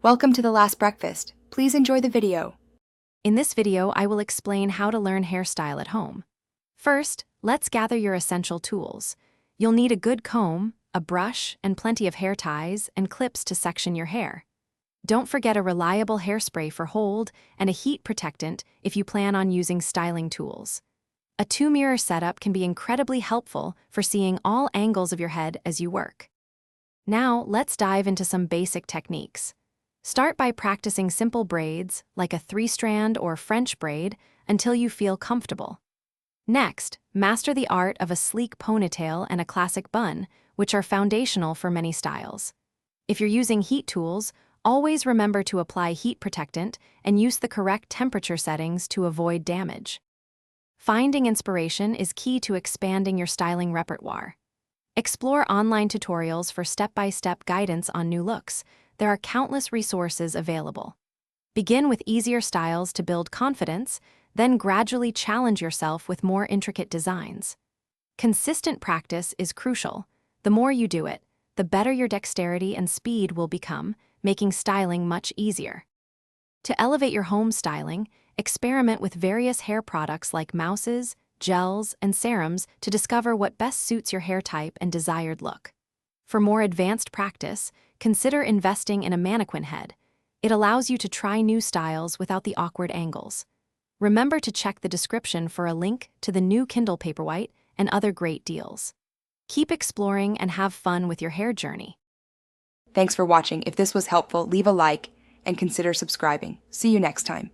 Welcome to The Last Breakfast. Please enjoy the video. In this video, I will explain how to learn hairstyle at home. First, let's gather your essential tools. You'll need a good comb, a brush, and plenty of hair ties and clips to section your hair. Don't forget a reliable hairspray for hold and a heat protectant if you plan on using styling tools. A 2-mirror setup can be incredibly helpful for seeing all angles of your head as you work. Now, let's dive into some basic techniques. Start by practicing simple braids, like a 3-strand or French braid, until you feel comfortable. Next, master the art of a sleek ponytail and a classic bun, which are foundational for many styles. If you're using heat tools, always remember to apply heat protectant and use the correct temperature settings to avoid damage. Finding inspiration is key to expanding your styling repertoire. Explore online tutorials for step-by-step guidance on new looks. There are countless resources available. Begin with easier styles to build confidence, then gradually challenge yourself with more intricate designs. Consistent practice is crucial. The more you do it, the better your dexterity and speed will become, making styling much easier. To elevate your home styling, experiment with various hair products like mousses, gels, and serums to discover what best suits your hair type and desired look. For more advanced practice, consider investing in a mannequin head. It allows you to try new styles without the awkward angles. Remember to check the description for a link to the new Kindle Paperwhite and other great deals. Keep exploring and have fun with your hair journey. Thanks for watching. If this was helpful, leave a like and consider subscribing. See you next time.